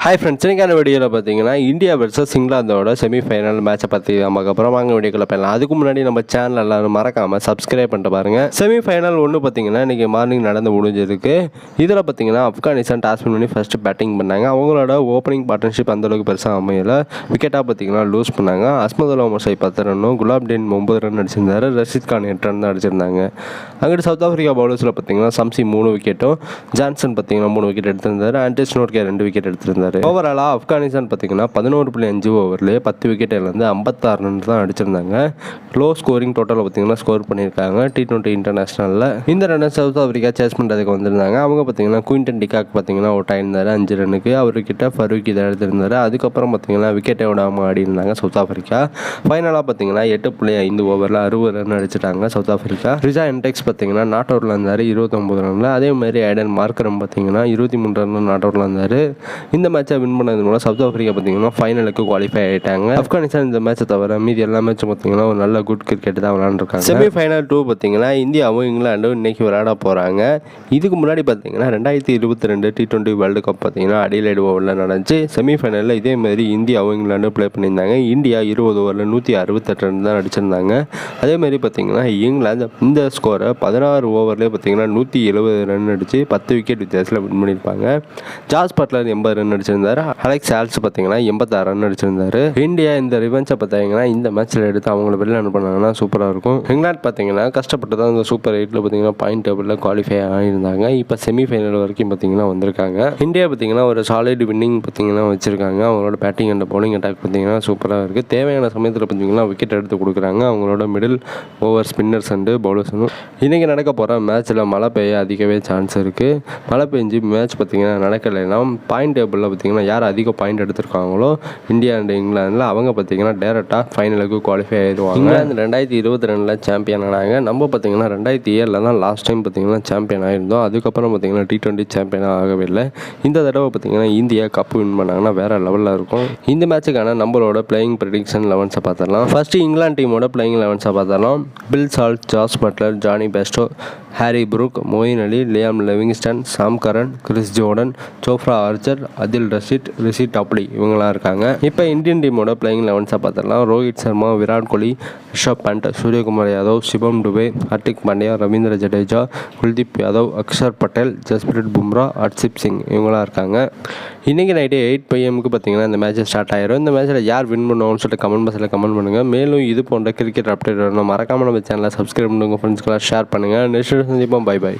Hi friends, இன்னைக்கான வீடியோவில் பார்த்தீங்கன்னா இந்தியா வெர்சஸ் இங்கிலாந்தோட செமிஃபைனல் மேட்சை பற்றி நமக்கு அப்புறம் வாங்க வீடியோக்குள்ள போயிடலாம். அதுக்கு முன்னாடி நம்ம சேனல் எல்லாரும் மறக்காமல் சப்ஸ்கிரைப் பண்ணிட்டு பாருங்கள். செமிஃபைனல் ஒன்று பார்த்தீங்கன்னா இன்றைக்கி மார்னிங் நடந்து முடிஞ்சிருக்கு. இதில் பார்த்தீங்கன்னா ஆப்கானிஸ்தான் டாஸ் பண்ணி ஃபஸ்ட்டு பேட்டிங் பண்ணாங்க. அவங்களோட ஓப்பனிங் பார்ட்னர்ஷிப் அந்தளவுக்கு பெருசாக அமையலை. விக்கெட்டாக பார்த்தீங்கன்னா லூஸ் பண்ணாங்க. அஸ்மதுல்லா மொசை 10 ரன்னும், குலாப்டீன் 9 ரன் அடிச்சிருந்தாரு. ரஷீத் கான் 8 ரன் தான் அடிச்சிருந்தாங்க. அங்கிட்டு சவுத் ஆஃப்ரிக்கா பவுலர்ஸில் பார்த்தீங்கன்னா சம்சி 3 விக்கெட்டும், ஜான்சன் பார்த்தீங்கன்னா 3 விக்கெட் எடுத்திருந்தாரு. ஆண்டர்ஸ் நோர்கே 2 விக்கெட் எடுத்திருந்தாரு. ஓவராலாக ஆப்கானிஸ்தான் பார்த்தீங்கன்னா 11.5 ஓவர்லேயே 10 விக்கெட் இழந்து 56 ரன் தான் அடிச்சிருந்தாங்க. லோ ஸ்கோரிங் டோட்டலில் பார்த்தீங்கன்னா ஸ்கோர் பண்ணியிருக்காங்க T20 இன்டர்நேஷனலில். இந்த ரன்னை சவுத் ஆஃப்ரிக்கா சேஸ் பண்ணுறதுக்கு வந்திருந்தாங்க. அவங்க பார்த்தீங்கன்னா குயின்டன் டிகாக் பார்த்தீங்கன்னா அவுட் ஆயிருந்தார் 5 ரன்னுக்கு. அவர்கிட்ட ஃபரூக் இதை எடுத்திருந்தார். அதுக்கப்புறம் பார்த்தீங்கன்னா விக்கெட்டை விடாமல் ஆடி இருந்தாங்க சவுத் ஆஃப்ரிக்கா. ஃபைனலாக பார்த்தீங்கன்னா 8.5 ஓவரில் 60 ரன் அடிச்சிட்டாங்க சவுத் ஆஃப்ரிக்கா. ரிஜா என்டெக்ஸ் பார்த்தீங்கன்னா நாட் அவுட்டில் இருந்தார் 29 ரனில். அதே மாதிரி ஐடன் மார்க்கரம் பார்த்தீங்கன்னா 23 ரன் நாட் அவுட்டில் இருந்தார். இந்த மேட்சை வின் பண்ணது மூலம் சவுத் ஆஃப்ரிக்கா பார்த்தீங்கன்னா ஃபைனலுக்கு குவாலிஃபை ஆகிட்டாங்க. ஆப்கானிஸ்தான் இந்த மேட்சை தவிர மீதி எல்லா மேட்சும் பார்த்தீங்கன்னா ஒரு நல்ல குட் கிரிக்கெட் தான் விளையாண்டுருக்காங்க. செமிஃபைனல் 2 பார்த்தீங்கன்னா இந்தியாவும் இங்கிலாண்டும் இன்னைக்கு விளையாட போகிறாங்க. இதுக்கு முன்னாடி பார்த்தீங்கன்னா 2022 T20 வேர்ல்டு கப் பார்த்தீங்கன்னா அடிலைட் ஓவரில் நடந்துச்சு. செமிஃபைனலில் இதே மாதிரி இந்தியாவும் இங்கிலாண்டும் ப்ளே பண்ணியிருந்தாங்க. இந்தியா 20 ஓவரில் 168 ரன் தான் அடிச்சிருந்தாங்க. அதேமாதிரி பார்த்தீங்கன்னா இங்கிலாந்து இந்த ஸ்கோரை 16 ஓவர்லேயே பார்த்தீங்கன்னா 170 ரன் அடித்து 10 விக்கெட் வித்தியாசத்தில் வின் பண்ணியிருப்பாங்க. ஜாஸ் பட்லர் 80 ரன் அடிச்சிருந்தாரு. அலெக்ஸ் ஆல்ஸ் பார்த்தீங்கன்னா 86 ரன் அடிச்சிருந்தாரு. இந்தியா இந்த ரிவென்ஸை பார்த்தீங்கன்னா இந்த மேட்ச்சில் எடுத்து அவங்கள வெளில அனுப்பினாங்கன்னா சூப்பராக இருக்கும். இங்கிலாந்து பார்த்தீங்கன்னா கஷ்டப்பட்டு தான் இந்த சூப்பர் 8ல் பார்த்தீங்கன்னா பாயிண்ட் டேபிளில் குவாலிஃபை ஆகியிருந்தாங்க. இப்போ செமிஃபைனல் வரைக்கும் பார்த்தீங்கன்னா வந்திருக்காங்க. இந்தியா பார்த்தீங்கன்னா ஒரு சாலிட் வின்னிங் பார்த்தீங்கன்னா வச்சிருக்காங்க. அவங்களோட பேட்டிங் அண்ட் பவுலிங் அட்டாக் பார்த்தீங்கன்னா சூப்பராக இருக்குது. தேவையான சமயத்தில் பார்த்தீங்கன்னா விக்கெட் எடுத்து கொடுக்குறாங்க. அவங்களோட மிடில் ஓவர் ஸ்பின்னர்ஸ் அண்டு பவுலர்ஸும். இன்றைக்கி நடக்க போகிற மேட்ச்சில் மழை பெய்ய அதிகவே சான்ஸ் இருக்குது. மழை பெஞ்சு மேட்ச் பார்த்தீங்கன்னா நடக்கலைன்னா பாயிண்ட் டேபிளில் பார்த்தீங்கன்னா யார் அதிக பாயிண்ட் எடுத்திருக்காங்களோ இந்தியா அண்ட் இங்கிலாந்தில் அவங்க பார்த்தீங்கன்னா டேரெக்டாக ஃபைனலுக்கு குவாலிஃபை ஆயிடுவாங்க. இங்கிலாந்து 2022 சாம்பியன் ஆனாங்க. நம்ம பார்த்தீங்கன்னா 2007 தான் லாஸ்ட் டைம் பார்த்தீங்கன்னா சாம்பியன் ஆகிருந்தோம். அதுக்கப்புறம் பார்த்தீங்கன்னா T20 சாம்பியன் ஆகவே இல்லை. இந்த தடவை பார்த்தீங்கன்னா இந்தியா கப்பு வின் பண்ணாங்கன்னா வேறு லெவலில் இருக்கும். இந்த மேட்சுக்கான நம்மளோட பிளேயிங் ப்ரெடிக்ஷன் 11 பார்த்துடலாம். ஃபர்ஸ்ட்டு இங்கிலாந்து டீமோட பிளேயிங் 11 பார்த்துடலாம். Phil Salt, Jos Buttler, Jonny Bairstow, Harry Brook, Moeen Ali, Liam Livingstone, Sam Curran, Chris Jordan, Jofra Archer, Adil Rashid, ரிஷி டாப்லி இவங்களாம் இருக்காங்க. இப்போ இந்தியன் டீமோட பிளேயிங் 11 பார்த்துடலாம். ரோஹித் சர்மா, விராட் கோலி, ரிஷப் பண்ட், சூரியகுமார் யாதவ், சிவம் டுபே, ஹர்திக் பாண்டியா, ரவீந்திர ஜடேஜா, குல்தீப் யாதவ், அக்ஷர் பட்டேல், ஜஸ்பிரீத் பும்ரா, ஹர்ஷிப் சிங் இவங்களாம் இருக்காங்க. இன்றைக்கி நைட்டு 8 PM பார்த்தீங்கன்னா இந்த மேட்ச் ஸ்டார்ட் ஆயிரும். இந்த மேட்ச்சில் யார் வின் பண்ணுவோம்னு சொல்லிட்டு கமெண்ட் பாக்ஸில் கமெண்ட் பண்ணுங்கள். மேலும் இது போன்ற கிரிக்கெட் அப்டேட் வரணும் மறக்காமல் நம்ம சேனலை சப்ஸ்கிரைப் பண்ணுங்கள். ஃப்ரெண்ட்ஸ்க்கெல்லாம் ஷேர் பண்ணுங்கள். நெக்ஸ்ட் சந்திப்போம். பை.